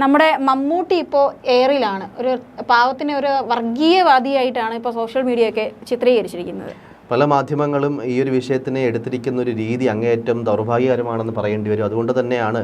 നമ്മുടെ മമ്മൂട്ടി ഇപ്പോൾ എയറിലാണ്. ഒരു പാവത്തിന് ഒരു വർഗീയവാദിയായിട്ടാണ് ഇപ്പോൾ സോഷ്യൽ മീഡിയയൊക്കെ ചിത്രീകരിച്ചിരിക്കുന്നത്. പല മാധ്യമങ്ങളും ഈ ഒരു വിഷയത്തിനെ എടുത്തിരിക്കുന്ന ഒരു രീതി അങ്ങേയറ്റം ദൗർഭാഗ്യകരമാണെന്ന് പറയേണ്ടി വരും. അതുകൊണ്ട് തന്നെയാണ്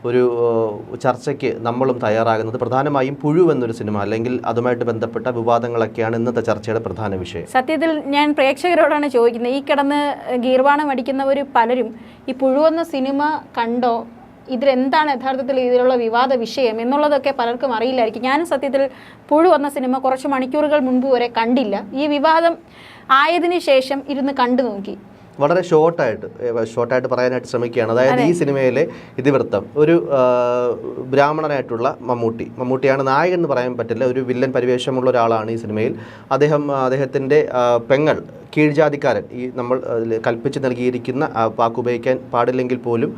ഒരു ചർച്ചയ്ക്ക് നമ്മളും തയ്യാറാകുന്നത്. പ്രധാനമായും പുഴു എന്നൊരു സിനിമ അല്ലെങ്കിൽ അതുമായിട്ട് ബന്ധപ്പെട്ട വിവാദങ്ങളൊക്കെയാണ് ഇന്നത്തെ ചർച്ചയുടെ പ്രധാന വിഷയം. സത്യത്തിൽ ഞാൻ പ്രേക്ഷകരോടാണ് ചോദിക്കുന്നത്, ഈ കിടന്ന് ഗീർവാണം അടിക്കുന്നവർ പലരും ഈ പുഴു എന്ന സിനിമ കണ്ടോ, ഇതിലെന്താണ് യഥാർത്ഥത്തിൽ ഇതിലുള്ള വിവാദ വിഷയം എന്നുള്ളതൊക്കെ പലർക്കും അറിയില്ലായിരിക്കും. ഞാനും സത്യത്തിൽ പുഴു എന്ന സിനിമ കുറച്ച് മണിക്കൂറുകൾ മുൻപ് വരെ കണ്ടില്ല. ഈ വിവാദം ആയതിനു ശേഷം ഇരുന്ന് കണ്ടു നോക്കി. വളരെ ഷോർട്ടായിട്ട് പറയാനായിട്ട് ശ്രമിക്കുകയാണ്. അതായത് ഈ സിനിമയിലെ ഇതിവൃത്തം ഒരു ബ്രാഹ്മണനായിട്ടുള്ള മമ്മൂട്ടിയാണ് നായകൻ എന്ന് പറയാൻ പറ്റില്ല, ഒരു വില്ലൻ പരിവേഷമുള്ള ഒരാളാണ് ഈ സിനിമയിൽ. അദ്ദേഹത്തിൻ്റെ പെങ്ങൾ കീഴ്ജാതിക്കാരൻ, ഈ നമ്മൾ കൽപ്പിച്ച് നൽകിയിരിക്കുന്ന വാക്കുപയോഗിക്കാൻ പാടില്ലെങ്കിൽ പോലും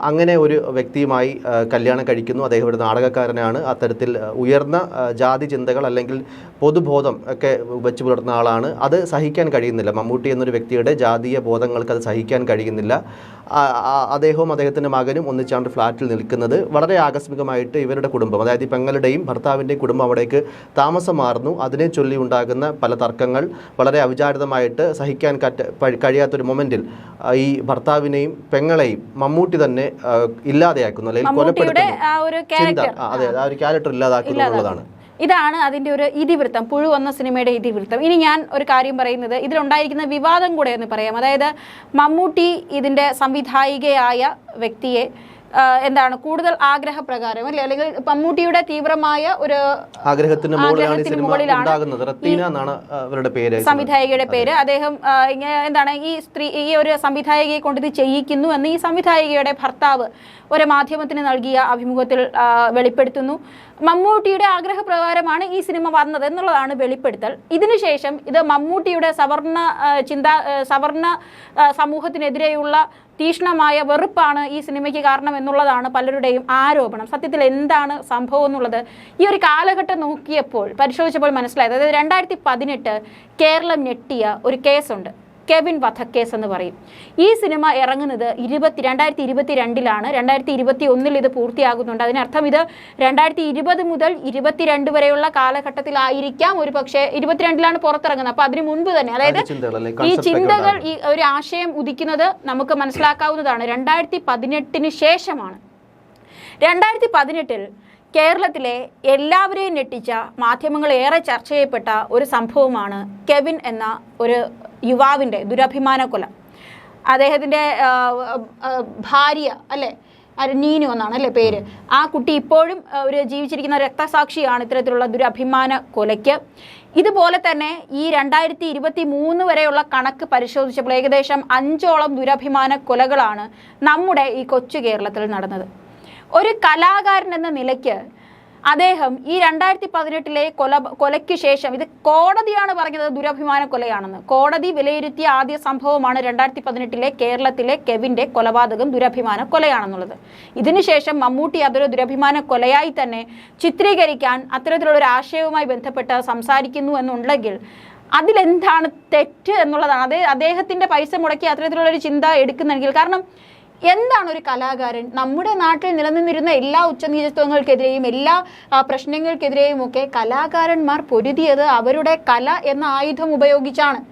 അങ്ങനെ ഒരു വ്യക്തിയുമായി കല്യാണം കഴിക്കുന്നു. അദ്ദേഹം ഒരു നാടകക്കാരനാണ്. അത്തരത്തിൽ ഉയർന്ന ജാതി ചിന്തകൾ അല്ലെങ്കിൽ പൊതുബോധം ഒക്കെ വെച്ച് പുലർത്തുന്ന ആളാണ്. അത് സഹിക്കാൻ കഴിയുന്നില്ല. മമ്മൂട്ടി എന്നൊരു വ്യക്തിയുടെ ജാതീയ ബോധങ്ങൾക്ക് അത് സഹിക്കാൻ കഴിയുന്നില്ല. അദ്ദേഹവും അദ്ദേഹത്തിൻ്റെ മകനും ഒന്നിച്ചാണ്ട് ഫ്ലാറ്റിൽ നിൽക്കുന്നത്. വളരെ ആകസ്മികമായിട്ട് ഇവരുടെ കുടുംബം, അതായത് ഈ പെങ്ങളുടെയും ഭർത്താവിൻ്റെയും കുടുംബം അവിടേക്ക് താമസം മാറുന്നു. അതിനെ ചൊല്ലി ഉണ്ടാകുന്ന പല തർക്കങ്ങൾ വളരെ അവിചാരിതമായിട്ട് സഹിക്കാൻ കഴിയാത്തൊരു മൊമെൻറ്റിൽ ഈ ഭർത്താവിനെയും പെങ്ങളെയും മമ്മൂട്ടി തന്നെ ഇല്ലാതെയാക്കുന്നു, അല്ലെങ്കിൽ കൊലപ്പെടുത്തുന്നു. അതെ, ആ ഒരു ക്യാരക്ടർ ഇല്ലാതാക്കുന്നു എന്നുള്ളതാണ്. ഇതാണ് അതിൻ്റെ ഒരു ഇതിവൃത്തം, പുഴു എന്ന സിനിമയുടെ ഇതിവൃത്തം. ഇനി ഞാൻ ഒരു കാര്യം പറയുന്നത്, ഇതിലുണ്ടായിരിക്കുന്ന വിവാദം കൂടെ എന്ന് പറയാം. അതായത് മമ്മൂട്ടി ഇതിൻ്റെ സംവിധായികയായ വ്യക്തിയെ എന്താണ് കൂടുതൽ ആഗ്രഹപ്രകാരം അല്ലെ, അല്ലെങ്കിൽ മമ്മൂട്ടിയുടെ തീവ്രമായ ഒരു ആഗ്രഹത്തിന് മുകളിലാണ് സംവിധായികയുടെ പേര്. അദ്ദേഹം എന്താണ് ഈ ഒരു സംവിധായികയെ കൊണ്ട് ഇത് ചെയ്യിക്കുന്നു എന്ന് ഈ സംവിധായികയുടെ ഭർത്താവ് ഒരു മാധ്യമത്തിന് നൽകിയ അഭിമുഖത്തിൽ വെളിപ്പെടുത്തുന്നു. മമ്മൂട്ടിയുടെ ആഗ്രഹപ്രകാരമാണ് ഈ സിനിമ വന്നത് എന്നുള്ളതാണ് വെളിപ്പെടുത്തൽ. ഇതിനുശേഷം ഇത് മമ്മൂട്ടിയുടെ സവർണ സമൂഹത്തിനെതിരെയുള്ള തീക്ഷ്ണമായ വെറുപ്പാണ് ഈ സിനിമയ്ക്ക് കാരണം എന്നുള്ളതാണ് പലരുടെയും ആരോപണം. സത്യത്തിൽ എന്താണ് സംഭവം എന്നുള്ളത് ഈ ഒരു കാലഘട്ടം നോക്കിയപ്പോൾ പരിശോധിച്ചപ്പോൾ മനസ്സിലായത്. അതായത് 2018 കേരളം ഞെട്ടിയ ഒരു കേസുണ്ട്, കെവിൻ വധക്കേസ് എന്ന് പറയും. ഈ സിനിമ ഇറങ്ങുന്നത് 2022 2021 ഇത് പൂർത്തിയാകുന്നുണ്ട്. അതിനർത്ഥം ഇത് 2020 മുതൽ 22 വരെയുള്ള കാലഘട്ടത്തിലായിരിക്കാം. ഒരു പക്ഷേ 22 പുറത്തിറങ്ങുന്നത്. അപ്പോൾ അതിനു മുൻപ് തന്നെ, അതായത് ഈ ചിന്തകൾ, ഈ ഒരു ആശയം ഉദിക്കുന്നത് നമുക്ക് മനസ്സിലാക്കാവുന്നതാണ് 2018 ശേഷമാണ്. 2018 കേരളത്തിലെ എല്ലാവരെയും ഞെട്ടിച്ച, മാധ്യമങ്ങൾ ഏറെ ചർച്ച ചെയ്യപ്പെട്ട ഒരു സംഭവമാണ് കെവിൻ എന്ന ഒരു യുവാവിൻ്റെ ദുരഭിമാന കൊല. അദ്ദേഹത്തിൻ്റെ ഭാര്യ അല്ലേ, നീനു എന്നാണ് അല്ലേ പേര്, ആ കുട്ടി ഇപ്പോഴും ഒരു ജീവിച്ചിരിക്കുന്ന രക്തസാക്ഷിയാണ് ഇത്തരത്തിലുള്ള ദുരഭിമാന കൊലയ്ക്ക്. ഇതുപോലെ തന്നെ ഈ 2023 വരെയുള്ള കണക്ക് പരിശോധിച്ചപ്പോൾ ഏകദേശം 5ഓളം ദുരഭിമാന കൊലകളാണ് നമ്മുടെ ഈ കൊച്ചു കേരളത്തിൽ നടന്നത്. ഒരു കലാകാരൻ എന്ന നിലയ്ക്ക് അദ്ദേഹം ഈ 2018 കൊലയ്ക്ക് ശേഷം, ഇത് കോടതിയാണ് പറഞ്ഞത് ദുരഭിമാന കൊലയാണെന്ന്. കോടതി വിലയിരുത്തിയ ആദ്യ സംഭവമാണ് 2018 കേരളത്തിലെ കെവിൻ്റെ കൊലപാതകം ദുരഭിമാന കൊലയാണെന്നുള്ളത്. ഇതിനുശേഷം മമ്മൂട്ടി അതൊരു ദുരഭിമാന കൊലയായി തന്നെ ചിത്രീകരിക്കാൻ അത്തരത്തിലുള്ളൊരു ആശയവുമായി ബന്ധപ്പെട്ട് സംസാരിക്കുന്നു എന്നുണ്ടെങ്കിൽ അതിലെന്താണ് തെറ്റ് എന്നുള്ളതാണ്. അദ്ദേഹത്തിൻ്റെ പൈസ മുടക്കി അത്തരത്തിലുള്ളൊരു ചിന്ത എടുക്കുന്നെങ്കിൽ, കാരണം എന്താണ് ഒരു കലാകാരൻ? നമ്മുടെ നാട്ടിൽ നിലനിന്നിരുന്ന എല്ലാ ഉച്ചനീചത്വങ്ങൾക്കെതിരെയും എല്ലാ പ്രശ്നങ്ങൾക്കെതിരെയും ഒക്കെ കലാകാരന്മാർ പൊരുതിയത് അവരുടെ കല എന്ന ആയുധം ഉപയോഗിച്ചാണ്.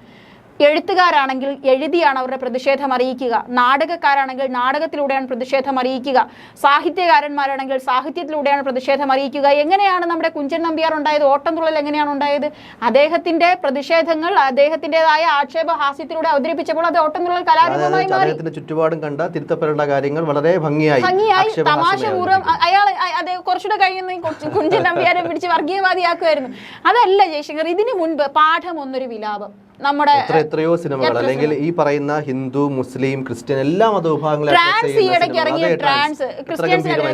എഴുത്തുകാരാണെങ്കിൽ എഴുതിയാണ് അവരുടെ പ്രതിഷേധം അറിയിക്കുക, നാടകക്കാരാണെങ്കിൽ നാടകത്തിലൂടെയാണ് പ്രതിഷേധം അറിയിക്കുക, സാഹിത്യകാരന്മാരാണെങ്കിൽ സാഹിത്യത്തിലൂടെയാണ് പ്രതിഷേധം അറിയിക്കുക. എങ്ങനെയാണ് നമ്മുടെ കുഞ്ചൻ നമ്പ്യാർ ഉണ്ടായത്? ഓട്ടംതുള്ളൽ എങ്ങനെയാണ് ഉണ്ടായത്? അദ്ദേഹത്തിന്റെ പ്രതിഷേധങ്ങൾ അദ്ദേഹത്തിൻ്റെതായ ആക്ഷേപഹാസ്യത്തിലൂടെ അവതരിപ്പിച്ചപ്പോൾ അത് ഓട്ടംതുള്ളൽ കലാരൂപമായി മാറി. ചുറ്റുപാടും കണ്ട തിരുത്തപ്പെടേണ്ട കാര്യങ്ങൾ വളരെ ഭംഗിയായി തമാശപൂർവ്വം അത് കുറച്ചുകൂടെ കഴിയുന്ന കുഞ്ചൻ നമ്പ്യാരെ പിടിച്ച് വർഗീയവാദിയാക്കുമായിരുന്നു. അതല്ല ജയശങ്കർ, ഇതിനു മുൻപ് പാഠം ഒന്നൊരു വിലാപം, നമ്മുടെ എത്രയോ സിനിമകൾ, അല്ലെങ്കിൽ ഈ പറയുന്ന ഹിന്ദു, മുസ്ലിം, ക്രിസ്ത്യൻ എല്ലാ മതവിഭാഗങ്ങളും,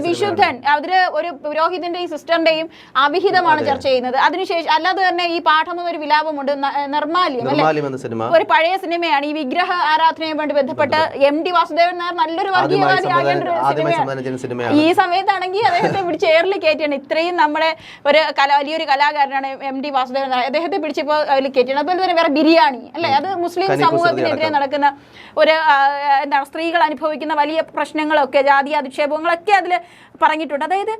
വിശുദ്ധൻ, അതില് ഒരു പുരോഹിതന്റെയും സിസ്റ്ററിന്റെയും അവിഹിതമാണ് ചർച്ച ചെയ്യുന്നത്. അതിനുശേഷം അല്ലാതെ തന്നെ ഈ പാഠം എന്നൊരു വിലാപമുണ്ട്, നിർമാല്യം എന്ന സിനിമ, ഒരു പഴയ സിനിമയാണ്. ഈ വിഗ്രഹ ആരാധനയെ വേണ്ടി ബന്ധപ്പെട്ട് MD വാസുദേവൻ നായർ നല്ലൊരു വർഗീയവാദിയാകേണ്ട. ഈ സമയത്താണെങ്കിൽ അദ്ദേഹത്തെ പിടിച്ച് എയറിൽ കയറ്റിയാണ്. ഇത്രയും നമ്മുടെ ഒരു വലിയൊരു കലാകാരനാണ് MD വാസുദേവൻ നായർ, അദ്ദേഹത്തെ പിടിച്ചപ്പോൾ അതിൽ കയറ്റിയാണ്. അതുപോലെ തന്നെ വേറെ ബിരിയാണി അല്ലേ, അത് മുസ്ലിം സമൂഹത്തിനെതിരെ നടക്കുന്ന ഒരു എന്താണ് സ്ത്രീകൾ അനുഭവിക്കുന്ന വലിയ പ്രശ്നങ്ങളൊക്കെ, ജാതി അധിക്ഷേപങ്ങളൊക്കെ അതിൽ പറഞ്ഞിട്ടുണ്ട്. അതായത്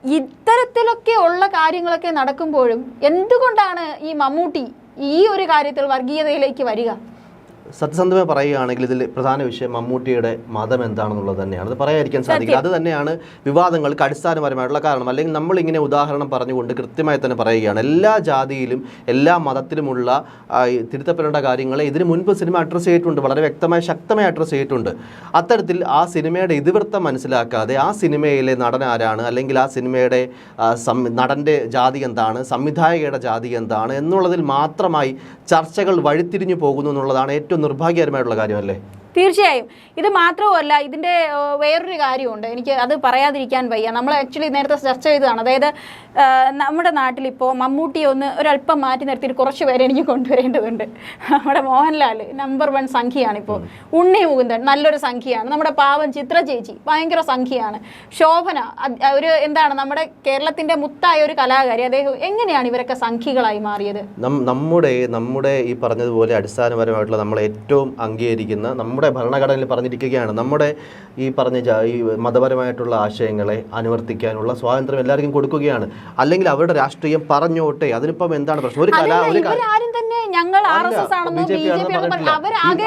ഇത്തരത്തിലൊക്കെ ഉള്ള കാര്യങ്ങളൊക്കെ നടക്കുമ്പോഴും എന്തുകൊണ്ടാണ് ഈ മമ്മൂട്ടി ഈ ഒരു കാര്യത്തിൽ വർഗീയതയിലേക്ക് വരിക? സത്യസന്ധമായി പറയുകയാണെങ്കിൽ ഇതിൽ പ്രധാന വിഷയം മമ്മൂട്ടിയുടെ മതം എന്താണെന്നുള്ളത് തന്നെയാണ്. അത് പറയാതിരിക്കാൻ സാധിക്കില്ല. അത് തന്നെയാണ് വിവാദങ്ങൾക്ക് അടിസ്ഥാനപരമായിട്ടുള്ള കാരണം. അല്ലെങ്കിൽ നമ്മളിങ്ങനെ ഉദാഹരണം പറഞ്ഞുകൊണ്ട് കൃത്യമായി തന്നെ പറയുകയാണ്, എല്ലാ ജാതിയിലും എല്ലാ മതത്തിലുമുള്ള തിരുത്തപ്പെടേണ്ട കാര്യങ്ങളെ ഇതിന് മുൻപ് സിനിമ അഡ്രസ്സ് ചെയ്തിട്ടുണ്ട്, വളരെ വ്യക്തമായി ശക്തമായി അഡ്രസ്സ് ചെയ്തിട്ടുണ്ട്. അത്തരത്തിൽ ആ സിനിമയുടെ ഇതിവൃത്തം മനസ്സിലാക്കാതെ ആ സിനിമയിലെ നടൻ ആരാണ്, അല്ലെങ്കിൽ ആ സിനിമയുടെ നടൻ്റെ ജാതി എന്താണ്, സംവിധായകയുടെ ജാതി എന്താണ് എന്നുള്ളതിൽ മാത്രമായി ചർച്ചകൾ വഴിത്തിരിഞ്ഞു പോകുന്നു എന്നുള്ളതാണ് ഏറ്റവും നിർഭാഗ്യകരമായിട്ടുള്ള കാര്യമല്ലേ? തീർച്ചയായും. ഇത് മാത്രമല്ല, ഇതിൻ്റെ വേറൊരു കാര്യമുണ്ട്, എനിക്ക് അത് പറയാതിരിക്കാൻ വയ്യ. നമ്മൾ ആക്ച്വലി നേരത്തെ ചർച്ച ചെയ്തതാണ്. അതായത് നമ്മുടെ നാട്ടിലിപ്പോൾ മമ്മൂട്ടിയെ ഒരല്പം മാറ്റി നിർത്തിയിട്ട് കുറച്ച് പേരെ എനിക്ക് കൊണ്ടുവരേണ്ടതുണ്ട്. നമ്മുടെ മോഹൻലാൽ നമ്പർ 1 സംഖ്യയാണിപ്പോൾ. ഉണ്ണി മുകുന്ദൻ നല്ലൊരു സംഖ്യയാണ്. നമ്മുടെ പാവം ചിത്ര ചേച്ചി ഭയങ്കര സംഖ്യയാണ്. ശോഭന ഒരു നമ്മുടെ കേരളത്തിൻ്റെ മുത്തായ ഒരു കലാകാരി. അദ്ദേഹം എങ്ങനെയാണ് ഇവരൊക്കെ സംഖ്യകളായി മാറിയത്? നമ്മുടെ ഈ പറഞ്ഞതുപോലെ അടിസ്ഥാനപരമായിട്ടുള്ള നമ്മൾ ഏറ്റവും അംഗീകരിക്കുന്ന നമ്മുടെ ഭരണഘടനയിൽ പറഞ്ഞിരിക്കുകയാണ്, നമ്മുടെ ഈ പറഞ്ഞ ഈ മതപരമായിട്ടുള്ള ആശയങ്ങളെ അനുവർത്തിക്കാനുള്ള സ്വാതന്ത്ര്യം എല്ലാവർക്കും കൊടുക്കുകയാണ്. അല്ലെങ്കിൽ അവരുടെ രാഷ്ട്രീയം പറഞ്ഞോട്ടെ, അതിനിപ്പം എന്താണ് പ്രശ്നം? ഒരു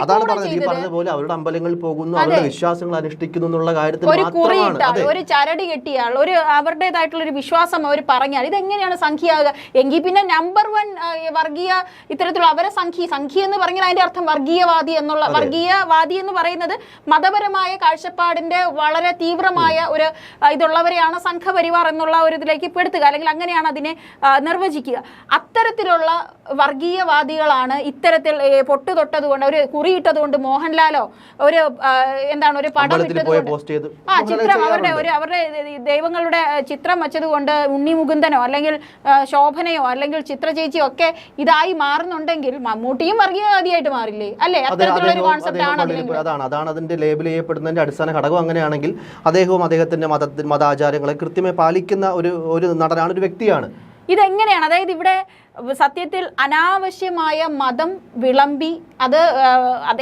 അതാണ് പറഞ്ഞത്, ഈ പറഞ്ഞതുപോലെ അവരുടെ അമ്പലങ്ങളിൽ പോകുന്നു, അവരുടെ വിശ്വാസങ്ങൾ അനുഷ്ഠിക്കുന്നു എന്നുള്ള കാര്യത്തിൽ മാത്രമാണ്. ഒരു ചരടി കെട്ടിയാൽ അവരുടേതായിട്ടുള്ള ഒരു വിശ്വാസം അവർ പറഞ്ഞാൽ ഇതെങ്ങനെയാണ് സംഖ്യയാകുക? എങ്കിൽ പിന്നെ നമ്പർ 1 വർഗീയ ഇത്തരത്തിലുള്ള അവരെ സംഖ്യ എന്ന് പറഞ്ഞാൽ അതിന്റെ അർത്ഥം വർഗീയവാദി എന്ന് പറയുന്നത് മതപരമായ കാഴ്ചപ്പാടിന്റെ വളരെ തീവ്രമായ ഒരു ഇതുള്ളവരെയാണ് സംഘപരിവാർ എന്നുള്ള ഒരു ഇതിലേക്ക് പെടുത്തുക, അല്ലെങ്കിൽ അങ്ങനെയാണ് അതിനെ നിർവചിക്കുക. അത്തരത്തിലുള്ള വർഗീയവാദികളാണ് ഇത്തരത്തിൽ പൊട്ട് തൊട്ടതുകൊണ്ട്, ഒരു കുറിയിട്ടതുകൊണ്ട്, മോഹൻലാലോ ഒരു ഒരു പടം ഇട്ടതുകൊണ്ട്, ചിത്രം അവരുടെ ദൈവങ്ങളുടെ ചിത്രം വെച്ചതുകൊണ്ട് ഉണ്ണി മുകുന്ദനോ അല്ലെങ്കിൽ ശോഭനയോ അല്ലെങ്കിൽ ചിത്ര ചേച്ചിയോ ഒക്കെ ഇതായി മാറുന്നുണ്ടെങ്കിൽ മമ്മൂട്ടിയും വർഗീയവാദിയായിട്ട് മാറില്ലേ? അല്ലേ? അത്തരത്തിലുള്ള ഒരു കോൺസെപ്റ്റ് ആണ്. അതാണ് അതിന്റെ ലേബിൾ ചെയ്യപ്പെടുന്നതിന്റെ അടിസ്ഥാന ഘടകം. അങ്ങനെയാണെങ്കിൽ അദ്ദേഹവും അദ്ദേഹത്തിന്റെ മതാചാരങ്ങളെ കൃത്യമായി പാലിക്കുന്ന ഒരു നടനാണ്, ഒരു വ്യക്തിയാണ്. ഇതെങ്ങനെയാണ്? അതായത് ഇവിടെ സത്യത്തിൽ അനാവശ്യമായ മതം വിളമ്പി അത്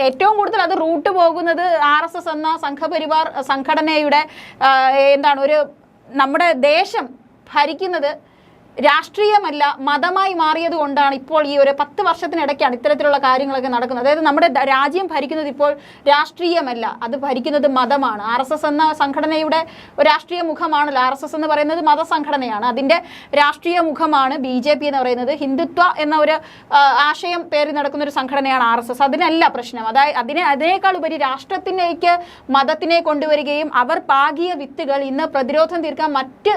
ഏറ്റവും കൂടുതൽ അത് റൂട്ട് പോകുന്നത് RSS എന്ന സംഘപരിവാർ സംഘടനയുടെ നമ്മുടെ ദേശം ഭരിക്കുന്നത് രാഷ്ട്രീയമല്ല മതമായി മാറിയത് കൊണ്ടാണ് ഇപ്പോൾ ഈ ഒരു 10 വർഷത്തിനിടയ്ക്കാണ് ഇത്തരത്തിലുള്ള കാര്യങ്ങളൊക്കെ നടക്കുന്നത്. അതായത് നമ്മുടെ രാജ്യം ഭരിക്കുന്നത് ഇപ്പോൾ രാഷ്ട്രീയമല്ല, അത് ഭരിക്കുന്നത് മതമാണ്. RSS എന്ന സംഘടനയുടെ ഒരു രാഷ്ട്രീയ മുഖമാണല്ലോ. RSS എന്ന് പറയുന്നത് മതസംഘടനയാണ്, അതിൻ്റെ രാഷ്ട്രീയ മുഖമാണ് BJP എന്ന് പറയുന്നത്. ഹിന്ദുത്വ എന്ന ഒരു ആശയം പേറി നടക്കുന്ന ഒരു സംഘടനയാണ് RSS. അതിനല്ല പ്രശ്നം. അതിനേക്കാൾ ഉപരി രാഷ്ട്രത്തിലേക്ക് മതത്തിനെ കൊണ്ടുവരികയും അവർ പാകിയ വിത്തുകൾ ഇന്ന് പ്രതിരോധം തീർക്കാൻ മറ്റ്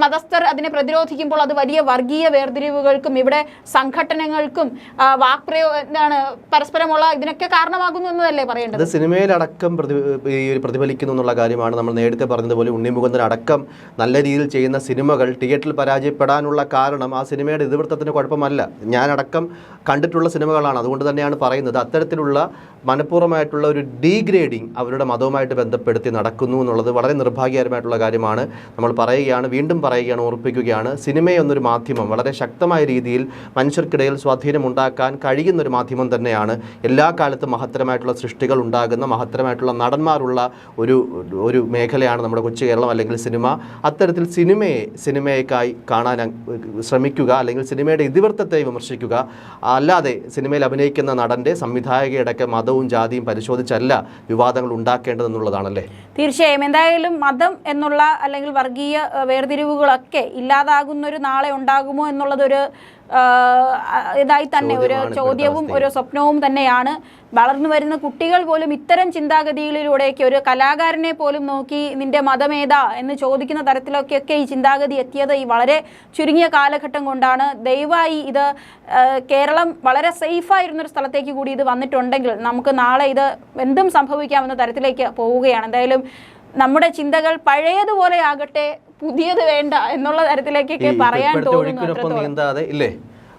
മതസ്ഥർ അതിനെ പ്രതിരോധിക്കുമ്പോൾ അത് വലിയ വർഗീയ വേർതിരിവുകൾക്കും ഇവിടെ സംഘടനകൾക്കും പരസ്പരമുള്ള ഇതിനൊക്കെ കാരണമാകുന്നു എന്നതല്ലേ പറയേണ്ടത്? സിനിമയിലടക്കം പ്രതിഫലിക്കുന്നു എന്നുള്ള കാര്യമാണ്. നമ്മൾ നേരത്തെ പറഞ്ഞതുപോലെ ഉണ്ണി മുകുന്ദൻ അടക്കം നല്ല രീതിയിൽ ചെയ്യുന്ന സിനിമകൾ തിയേറ്ററിൽ പരാജയപ്പെടാനുള്ള കാരണം ആ സിനിമയുടെ ഇതിവൃത്തത്തിന് കുഴപ്പമല്ല. ഞാനടക്കം കണ്ടിട്ടുള്ള സിനിമകളാണ്. അതുകൊണ്ട് തന്നെയാണ് പറയുന്നത്, അത്തരത്തിലുള്ള മനഃപൂർവ്വമായിട്ടുള്ള ഒരു ഡീഗ്രേഡിങ് അവരുടെ മതവുമായിട്ട് ബന്ധപ്പെടുത്തി നടക്കുന്നു എന്നുള്ളത് വളരെ നിർഭാഗ്യകരമായിട്ടുള്ള കാര്യമാണ്. നമ്മൾ പറയുകയാണ്, വീണ്ടും പറയുകയാണ്, ഓർപ്പിക്കുകയാണ്, സിനിമ എന്നൊരു മാധ്യമം വളരെ ശക്തമായ രീതിയിൽ മനുഷ്യർക്കിടയിൽ സ്വാധീനം ഉണ്ടാക്കാൻ കഴിയുന്ന ഒരു മാധ്യമം തന്നെയാണ്. എല്ലാ കാലത്തും മഹത്തരമായിട്ടുള്ള സൃഷ്ടികൾ ഉണ്ടാകുന്ന, മഹത്തരമായിട്ടുള്ള നടന്മാരുള്ള ഒരു മേഖലയാണ് നമ്മുടെ കൊച്ചു കേരളം അല്ലെങ്കിൽ സിനിമ. അത്തരത്തിൽ സിനിമയ്ക്കായി കാണാൻ ശ്രമിക്കുക, അല്ലെങ്കിൽ സിനിമയുടെ ഇതിവൃത്തത്തെ വിമർശിക്കുക, അല്ലാതെ സിനിമയിൽ അഭിനയിക്കുന്ന നടൻ്റെ സംവിധായകയുടെ ഒക്കെ മതവും ജാതിയും പരിശോധിച്ചല്ല വിവാദങ്ങൾ ഉണ്ടാക്കേണ്ടതെന്നുള്ളതാണല്ലേ? തീർച്ചയായും. എന്തായാലും മതം എന്നുള്ള അല്ലെങ്കിൽ വർഗീയ വേർതിരിവുകളൊക്കെ ഇല്ലാതാകുന്നൊരു നാളെ ഉണ്ടാകുമോ എന്നുള്ളതൊരു ഇതായി തന്നെ ഒരു ചോദ്യവും ഒരു സ്വപ്നവും തന്നെയാണ്. വളർന്നു വരുന്ന കുട്ടികൾ പോലും ഇത്തരം ചിന്താഗതികളിലൂടെയൊക്കെ ഒരു കലാകാരനെ പോലും നോക്കി നിന്റെ മതമേതാ എന്ന് ചോദിക്കുന്ന തരത്തിലൊക്കെ ഈ ചിന്താഗതി എത്തിയത് ഈ വളരെ ചുരുങ്ങിയ കാലഘട്ടം കൊണ്ടാണ്. ദയവായി ഇത് കേരളം വളരെ സേഫായിരുന്നൊരു സ്ഥലത്തേക്ക് കൂടി ഇത് വന്നിട്ടുണ്ടെങ്കിൽ നമുക്ക് നാളെ ഇത് എന്തും സംഭവിക്കാമെന്ന തരത്തിലേക്ക് പോവുകയാണ്. എന്തായാലും നമ്മുടെ ചിന്തകൾ പഴയതുപോലെ ആകട്ടെ, പുതിയത് വേണ്ട എന്നുള്ള തരത്തിലേക്കൊക്കെ പറയാൻ തോന്നുന്നു.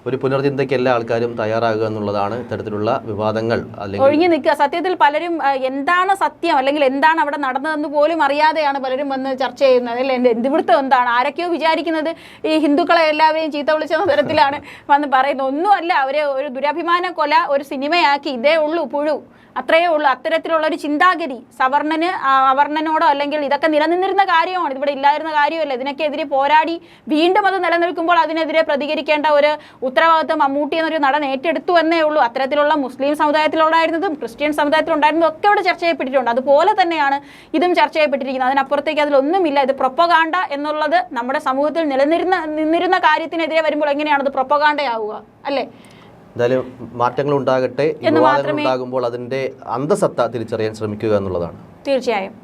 ഒരു പുനർചിന്തയ്ക്ക് എല്ലാ ആൾക്കാരും തയ്യാറാകുക എന്നുള്ളതാണ് ഇത്തരത്തിലുള്ള വിവാദങ്ങൾ ഒഴിഞ്ഞു നിൽക്കുക. സത്യത്തിൽ പലരും എന്താണ് സത്യം അല്ലെങ്കിൽ എന്താണ് അവിടെ നടന്നതെന്ന് പോലും അറിയാതെയാണ് പലരും വന്ന് ചർച്ച ചെയ്യുന്നത്. അല്ലെ, ഇതിവൃത്തം എന്താണ്? ആരൊക്കെയോ വിചാരിക്കുന്നത് ഈ ഹിന്ദുക്കളെ എല്ലാവരെയും ചീത്ത വിളിച്ച തരത്തിലാണ് വന്ന് പറയുന്നത്. ഒന്നുമല്ല, അവരെ ഒരു ദുരഭിമാന കൊല ഒരു സിനിമയാക്കി, ഇതേ ഉള്ളൂ പുഴു. അത്രയേ ഉള്ളൂ. അത്തരത്തിലുള്ള ഒരു ചിന്താഗതി അവർണനോടോ അല്ലെങ്കിൽ ഇതൊക്കെ നിലനിന്നിരുന്ന കാര്യമാണ്, ഇതിവിടെ ഇല്ലായിരുന്ന കാര്യമല്ല. ഇതിനൊക്കെതിരെ പോരാടി വീണ്ടും അത് നിലനിൽക്കുമ്പോൾ അതിനെതിരെ പ്രതികരിക്കേണ്ട ഒരു ഉത്തരവാദിത്വം മമ്മൂട്ടി എന്നൊരു നടൻ ഏറ്റെടുത്തു എന്നേ ഉള്ളൂ. അത്തരത്തിലുള്ള മുസ്ലിം സമുദായത്തിലുണ്ടായിരുന്നതും ക്രിസ്ത്യൻ സമുദായത്തിലുണ്ടായിരുന്നതും ഒക്കെ ഇവിടെ ചർച്ച ചെയ്യപ്പെട്ടിട്ടുണ്ട്. അതുപോലെ തന്നെയാണ് ഇതും ചർച്ച ചെയ്യപ്പെട്ടിരിക്കുന്നത്. അതിനപ്പുറത്തേക്ക് അതിലൊന്നുമില്ല. ഇത് പ്രൊപ്പഗാണ്ട എന്നുള്ളത് നമ്മുടെ സമൂഹത്തിൽ നിന്നിരുന്ന കാര്യത്തിനെതിരെ വരുമ്പോൾ എങ്ങനെയാണ് അത് പ്രൊപ്പഗാണ്ടയാവുക, അല്ലേ? എന്തായാലും മാറ്റങ്ങൾ ഉണ്ടാകട്ടെ. വിവാദങ്ങൾ ഉണ്ടാകുമ്പോൾ അതിന്റെ അന്തസത്ത തിരിച്ചറിയാൻ ശ്രമിക്കുക എന്നുള്ളതാണ്. തീർച്ചയായും.